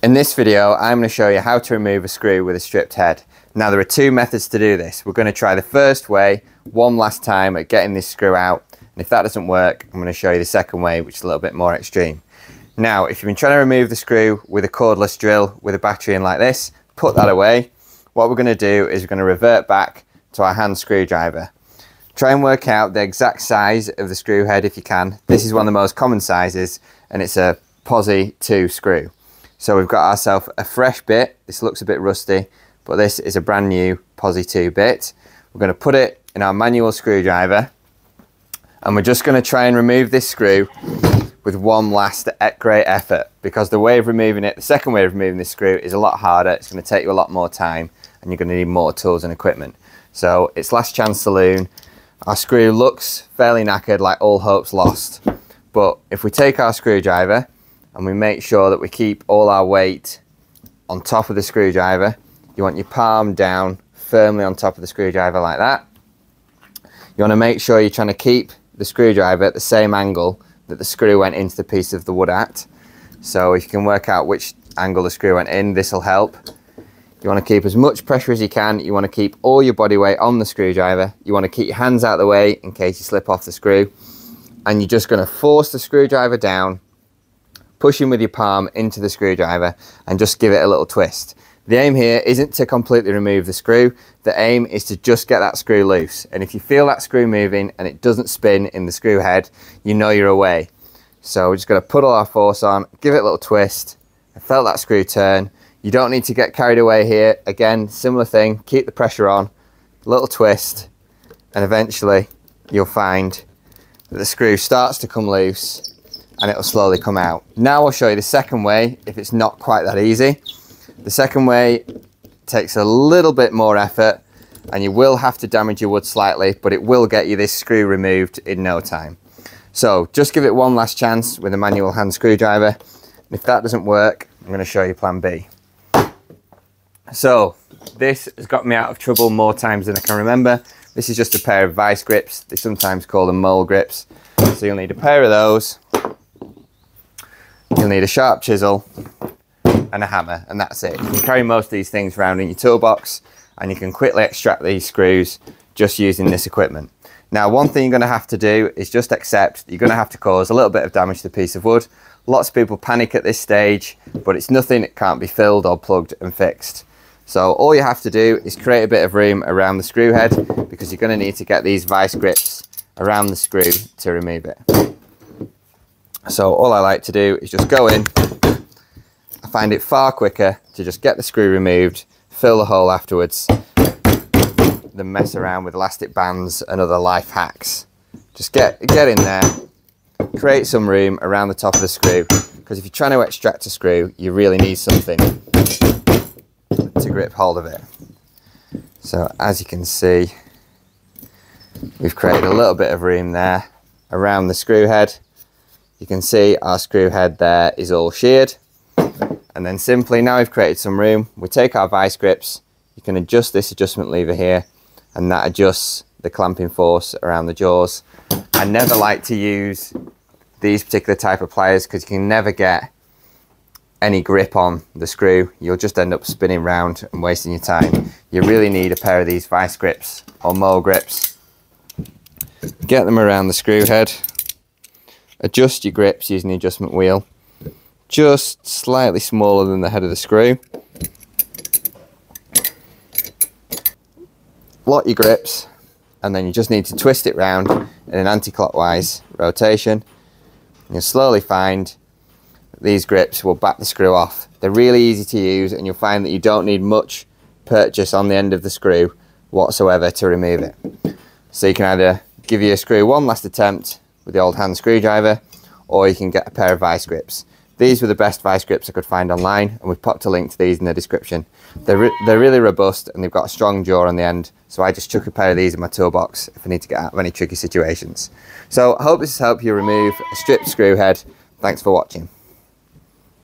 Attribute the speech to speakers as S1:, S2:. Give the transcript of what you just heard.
S1: In this video, I'm going to show you how to remove a screw with a stripped head. Now there are two methods to do this. We're going to try the first way one last time at getting this screw out, and if that doesn't work, I'm going to show you the second way, which is a little bit more extreme. Now, if you've been trying to remove the screw with a cordless drill with a battery in like this, put that away. What we're going to do is we're going to revert back to our hand screwdriver. Try and work out the exact size of the screw head if you can. This is one of the most common sizes, and it's a Posi 2 screw. So we've got ourselves a fresh bit. This looks a bit rusty, but this is a brand new Posi 2 bit. We're going to put it in our manual screwdriver, and we're just going to try and remove this screw with one last great effort, because the way of removing it, the second way of removing this screw is a lot harder. It's going to take you a lot more time, and you're going to need more tools and equipment. So it's last chance saloon. Our screw looks fairly knackered, like all hope's lost, but if we take our screwdriver and we make sure that we keep all our weight on top of the screwdriver, you want your palm down firmly on top of the screwdriver like that. You want to make sure you're trying to keep the screwdriver at the same angle that the screw went into the piece of the wood at. So if you can work out which angle the screw went in, this will help. You want to keep as much pressure as you can. You want to keep all your body weight on the screwdriver. You want to keep your hands out of the way in case you slip off the screw. And you're just going to force the screwdriver down, pushing with your palm into the screwdriver, and just give it a little twist. The aim here isn't to completely remove the screw. The aim is to just get that screw loose. And if you feel that screw moving and it doesn't spin in the screw head, you know you're away. So we're just going to put all our force on, give it a little twist. I felt that screw turn. You don't need to get carried away here. Again, similar thing, keep the pressure on, little twist, and eventually you'll find that the screw starts to come loose and it'll slowly come out. Now I'll show you the second way if it's not quite that easy. The second way takes a little bit more effort, and you will have to damage your wood slightly, but it will get you this screw removed in no time. So just give it one last chance with a manual hand screwdriver. And if that doesn't work, I'm going to show you plan B. So this has got me out of trouble more times than I can remember. This is just a pair of vice grips. They sometimes call them mole grips. So you'll need a pair of those. You'll need a sharp chisel and a hammer, and that's it. You can carry most of these things around in your toolbox, and you can quickly extract these screws just using this equipment. Now, one thing you're going to have to do is just accept that you're going to have to cause a little bit of damage to the piece of wood. Lots of people panic at this stage, but it's nothing that can't be filled or plugged and fixed. So all you have to do is create a bit of room around the screw head, because you're going to need to get these vice grips around the screw to remove it. So all I like to do is just go in. I find it far quicker to just get the screw removed, fill the hole afterwards, than mess around with elastic bands and other life hacks. Just get in there, create some room around the top of the screw, because if you're trying to extract a screw, you really need something to grip hold of it. So as you can see, we've created a little bit of room there around the screw head. You can see our screw head there is all sheared. And then simply, now we've created some room, we take our vice grips. You can adjust this adjustment lever here, and that adjusts the clamping force around the jaws. I never like to use these particular type of pliers because you can never get any grip on the screw. You'll just end up spinning round and wasting your time. You really need a pair of these vice grips or mole grips. Get them around the screw head. Adjust your grips using the adjustment wheel, just slightly smaller than the head of the screw. Lock your grips, and then you just need to twist it round in an anti-clockwise rotation. You'll slowly find that these grips will back the screw off. They're really easy to use, and you'll find that you don't need much purchase on the end of the screw whatsoever to remove it. So you can either give your screw one last attempt with the old hand screwdriver, or you can get a pair of vice grips. These were the best vice grips I could find online, and we've popped a link to these in the description. They're really robust, and they've got a strong jaw on the end, so I just chuck a pair of these in my toolbox if I need to get out of any tricky situations. So I hope this has helped you remove a stripped screw head. Thanks for watching.